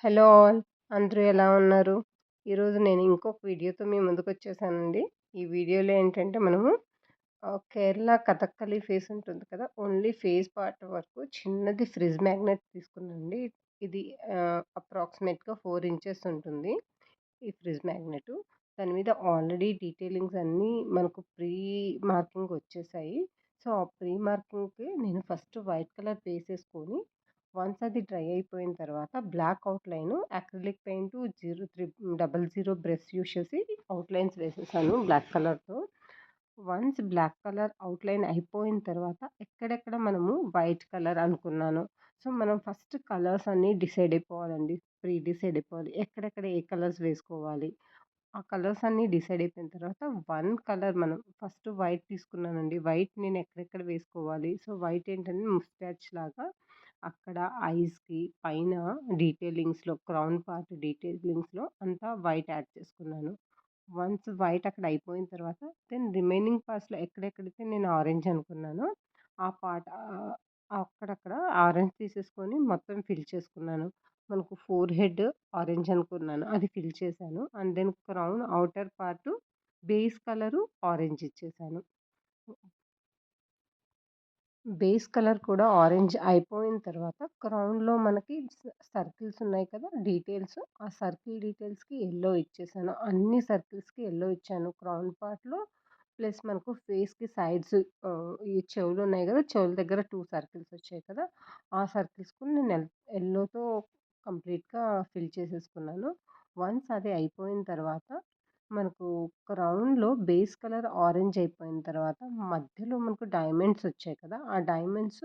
Hello all. అందరూ ఎలా ఉన్నారు? ఈరోజు నేను ఇంకొక వీడియోతో మీ ముందుకొచ్చేసానండి. ఈ వీడియోలో ఏంటంటే మనము కేరళ కథక్కళి ఫేస్ ఉంటుంది కదా! ఓన్లీ ఫేస్ పార్ట్ వరకు చిన్నది ఫ్రిడ్జ్ మ్యాగ్నెట్ తీసుకున్నానండి. ఇది అప్రాక్సిమేట్‌గా 4 ఇంచెస్ ఉంటుంది. ఈ ఫ్రిడ్జ్ మ్యాగ్నెటు. దాని మీద ఆల్రెడీ డీటెయిలింగ్స్ అన్నీ మనకు ప్రీ మార్కింగ్ వచ్చేసాయి. సో, ఆ ప్రీ మార్కింగ్‌కి నేను ఫస్ట్ వైట్ కలర్ వేసేసుకొని వన్స్ అది డ్రై అయిపోయిన తర్వాత black outline acrylic paint 00 brush use చేసి అవుట్‌లైన్స్ వేసేసాను బ్లాక్ కలర్‌తో. వన్స్ బ్లాక్ కలర్ అవుట్‌లైన్ అయిపోయిన తర్వాత ఎక్కడెక్కడ మనము వైట్ కలర్ అనుకున్నానో, సో, మనం ఫస్ట్ కలర్స్ అన్నీ డిసైడ్ అయిపోవాలండి. ప్రీ డిసైడ్ అయిపోవాలి. ఎక్కడెక్కడ ఏ కలర్స్ వేసుకోవాలి. ఆ కలర్స్ అన్నీ డిసైడ్ అయిపోయిన తర్వాత వన్ కలర్ మనం ఫస్ట్ వైట్ తీసుకున్నానండి. వైట్ నేను ఎక్కడెక్కడ వేసుకోవాలి. సో, వైట్ ఏంటంటే ముస్టాచ్ లాగా అక్కడ ఐస్‌కి పైన డీటెయిలింగ్స్‌లో క్రౌన్ పార్ట్ డీటెయిలింగ్స్‌లో అంతా వైట్ యాడ్ చేసుకున్నాను. వన్స్ వైట్ అక్కడ అయిపోయిన తర్వాత దెన్ రిమైనింగ్ పార్ట్స్‌లో ఎక్కడెక్కడైతే నేను ఆరెంజ్ అనుకున్నానో ఆ పార్ట్ అక్కడక్కడ ఆరెంజ్ తీసేసుకొని మొత్తం ఫిల్ చేసుకున్నాను. మనకు ఫోర్ హెడ్ ఆరెంజ్ అనుకున్నాను. అది ఫిల్ చేశాను. And then crown outer part base colour orange ఇచ్చేసాను. బేస్ కలర్ కూడా ఆరెంజ్ అయిపోయిన తర్వాత క్రౌన్‌లో మనకి సర్కిల్స్ ఉన్నాయి కదా! డీటెయిల్స్. ఆ సర్కిల్ డీటెయిల్స్‌కి యెల్లో ఇచ్చేసాను. అన్ని సర్కిల్స్‌కి యెల్లో ఇచ్చాను. క్రౌన్ పార్ట్‌లో ప్లస్ మనకు ఫేస్‌కి సైడ్స్ ఈ చెవులున్నాయి గదా! చెవుల దగ్గర 2 సర్కిల్స్ వచ్చాయి కదా! ఆ సర్కిల్స్ కూడా నేను యెల్లోతో కంప్లీట్‌గా ఫిల్ చేసేసుకున్నాను. వన్స్ అది అయిపోయిన తర్వాత మనకు క్రౌన్‌లో బేస్ కలర్ ఆరెంజ్ అయిపోయిన తర్వాత మధ్యలో మనకు డైమండ్స్ వచ్చాయి కదా! ఆ డైమండ్స్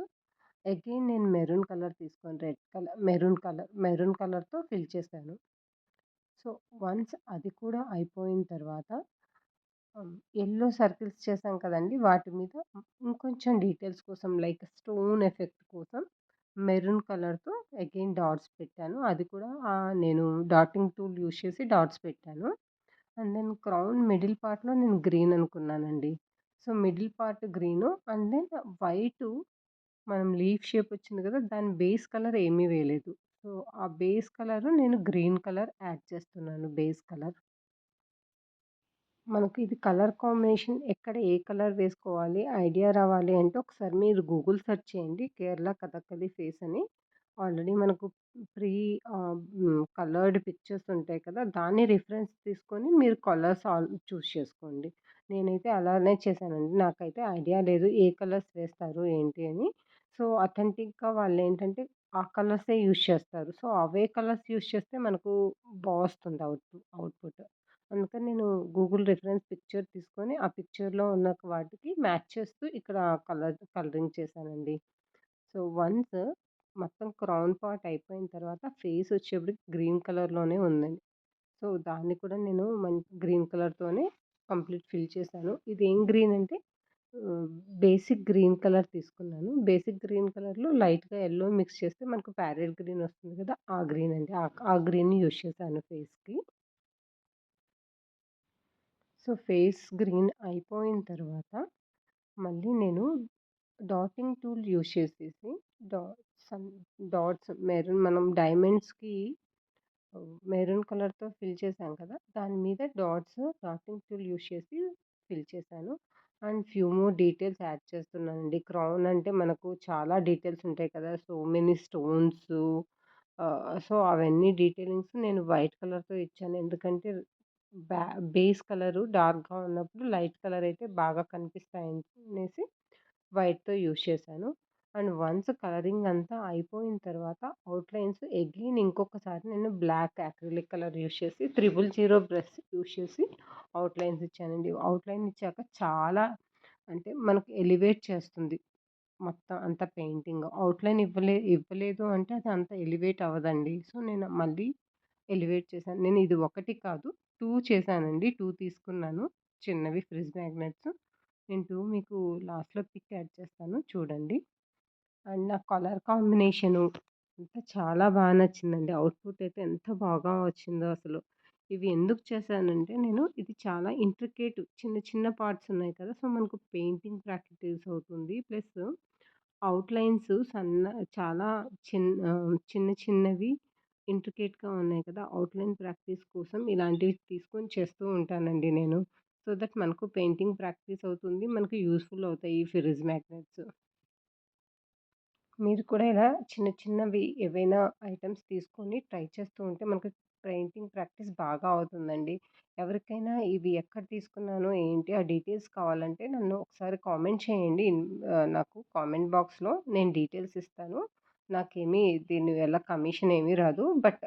అగైన్ నేను మెరూన్ కలర్ తీసుకొని మెరూన్ కలర్‌తో ఫిల్ చేశాను. సో, వన్స్ అది కూడా అయిపోయిన తర్వాత యెల్లో సర్కిల్స్ చేసాం కదండీ! వాటి మీద ఇంకొంచెం డీటెయిల్స్ కోసం లైక్ స్టోన్ ఎఫెక్ట్ కోసం మెరూన్ కలర్‌తో అగైన్ డాట్స్ పెట్టాను. అది కూడా నేను డాటింగ్ టూల్ యూజ్ చేసి డాట్స్ పెట్టాను. అండ్ దెన్ క్రౌన్ మిడిల్ పార్ట్‌లో నేను గ్రీన్ అనుకున్నానండి. So, middle part green and then white మనం లీఫ్ షేప్ వచ్చింది కదా! దాని బేస్ కలర్ ఏమీ వేయలేదు. సో, ఆ బేస్ కలరు నేను గ్రీన్ కలర్ యాడ్ చేస్తున్నాను బేస్ కలర్. మనకు ఇది కలర్ కాంబినేషన్ ఎక్కడ ఏ కలర్ వేసుకోవాలి ఐడియా రావాలి అంటే ఒకసారి మీరు గూగుల్ సెర్చ్ చేయండి. కేరళ కథకళి ఫేస్ అని. ఆల్రెడీ మనకు ప్రీ కలర్డ్ పిక్చర్స్ ఉంటాయి కదా! దాన్ని రిఫరెన్స్ తీసుకొని మీరు కలర్స్ చూజ్ చేసుకోండి. నేనైతే అలానే చేశానండి. నాకైతే ఐడియా లేదు ఏ కలర్స్ వేస్తారు ఏంటి అని. సో, అథెంటిక్‌గా వాళ్ళేంటంటే ఆ కలర్సే యూజ్ చేస్తారు. సో, అవే కలర్స్ యూజ్ చేస్తే మనకు వస్తుంది అవుట్‌పుట్. అందుకని నేను గూగుల్ రిఫరెన్స్ పిక్చర్ తీసుకొని, ఆ పిక్చర్‌లో ఉన్న వాటికి మ్యాచ్ చేస్తూ ఇక్కడ కలరింగ్ చేశానండి. సో, వన్స్ మొత్తం క్రౌన్ పార్ట్ అయిపోయిన తర్వాత ఫేస్ వచ్చేప్పటికి గ్రీన్ కలర్‌లోనే ఉందండి. సో, దాన్ని కూడా నేను గ్రీన్ కలర్‌తోనే కంప్లీట్ ఫిల్ చేశాను. ఇదేం గ్రీన్ అంటే ఆహ్, బేసిక్ గ్రీన్ కలర్ తీసుకున్నాను. బేసిక్ గ్రీన్ కలర్‌లో లైట్‌గా యెల్లో మిక్స్ చేస్తే మనకు ప్యారెట్ గ్రీన్ వస్తుంది కదా! ఆ గ్రీన్ అండి. ఆ గ్రీన్‌ని యూజ్ చేశాను ఫేస్‌కి. సో, ఫేస్ గ్రీన్ అయిపోయిన తర్వాత మళ్ళీ నేను డాటింగ్ టూల్ యూజ్ చేసేసి డా సమ్ డాట్స్ మనం డైమండ్స్‌కి మెరూన్ కలర్‌తో ఫిల్ చేసాం కదా! దాని మీద డాటింగ్ టూల్ యూజ్ చేసి ఫిల్ చేశాను. And few more details add చేస్తున్నానండి. క్రౌన్ అంటే మనకు చాలా డీటెయిల్స్ ఉంటాయి కదా! సో మెనీ స్టోన్సు సో అవన్నీ డీటెయిలింగ్స్ నేను వైట్ కలర్‌తో ఇచ్చాను. ఎందుకంటే బ్యా బేస్ కలరు డార్క్‌గా ఉన్నప్పుడు లైట్ కలర్ అయితే బాగా కనిపిస్తాయనేసి వైట్‌తో యూజ్ చేశాను. అండ్ వన్స్ కలరింగ్ అంతా అయిపోయిన తర్వాత అవుట్‌లైన్స్ అగైన్ ఇంకొకసారి నేను బ్లాక్ అక్రిలిక్ కలర్ యూజ్ చేసి 000 బ్రష్ యూజ్ చేసి అవుట్‌లైన్స్ ఇచ్చానండి. అవుట్‌లైన్ ఇచ్చాక చాలా అంటే మనకు ఎలివేట్ చేస్తుంది. మొత్తం అంతా పెయింటింగ్. అవుట్‌లైన్ ఇవ్వలేదు అంటే అది అంత ఎలివేట్ అవ్వదండి. సో, నేను మళ్ళీ ఎలివేట్ చేశాను. నేను ఇది ఒకటి కాదు 2 చేశానండి. 2 తీసుకున్నాను. చిన్నవి ఫ్రిడ్జ్ మ్యాగ్నెట్స్. నేను 2 మీకు లాస్ట్‌లో పిక్ యాడ్ చేస్తాను చూడండి. అండ్ నా కలర్ కాంబినేషను అంతా చాలా నచ్చిందండి. అవుట్‌పుట్ అయితే ఎంత బాగా వచ్చిందో అసలు. ఇవి ఎందుకు చేశానంటే నేను ఇది చాలా ఇంట్రికేట్ చిన్న చిన్న పార్ట్స్ ఉన్నాయి కదా! సో, మనకు పెయింటింగ్ ప్రాక్టీస్ అవుతుంది. ప్లస్ అవుట్‌లైన్స్ చాలా చిన్న చిన్నవి ఇంట్రికేట్‌గా ఉన్నాయి కదా! అవుట్‌లైన్ ప్రాక్టీస్ కోసం ఇలాంటివి తీసుకొని చేస్తూ ఉంటానండి నేను. సో దట్ మనకు పెయింటింగ్ ప్రాక్టీస్ అవుతుంది. మనకు యూజ్‌ఫుల్ అవుతాయి ఈ ఫ్రిజ్ మ్యాగ్నెట్స్. మీరు కూడా ఇలా చిన్న చిన్నవి ఏవైనా ఐటెమ్స్ తీసుకొని ట్రై చేస్తూ ఉంటే మనకు పెయింటింగ్ ప్రాక్టీస్ బాగా అవుతుందండి. ఎవరికైనా ఇవి ఎక్కడ తీసుకున్నాను, ఏంటి ఆ డీటెయిల్స్ కావాలంటే నన్ను ఒకసారి కామెంట్ చేయండి. నాకు కామెంట్ బాక్స్‌లో నేను డీటెయిల్స్ ఇస్తాను. నాకేమి దీని వల్ల కమిషన్ ఏమీ రాదు. బట్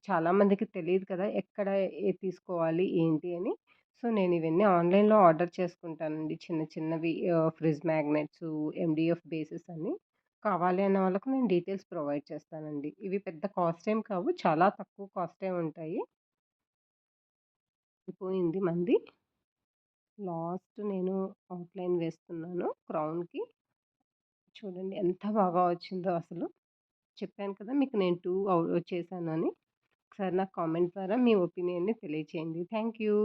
చాలామందికి తెలీదు కదా! ఎక్కడ ఏది తీసుకోవాలి, ఏంటి అని. సో, నేను ఇవన్నీ ఆన్‌లైన్‌లో ఆర్డర్ చేసుకుంటానండి. చిన్న చిన్నవి ఫ్రిజ్ మ్యాగ్నెట్సు, ఎండీఎఫ్ బేసెస్ అని. కావాలి అన్న వాళ్ళకు నేను డీటెయిల్స్ ప్రొవైడ్ చేస్తానండి. ఇవి పెద్ద కాస్ట్ ఏం కావు. చాలా తక్కువ కాస్టే ఉంటాయి. అయిపోయింది మంది. లాస్ట్ నేను అవుట్‌లైన్ వేస్తున్నాను క్రౌన్‌కి. చూడండి ఎంత బాగా వచ్చిందో అసలు. చెప్పాను కదా! మీకు నేను 2 చేశానని. ఒకసారి నాకు కామెంట్ ద్వారా మీ ఒపీనియన్‌ని తెలియచేయండి. Thank you.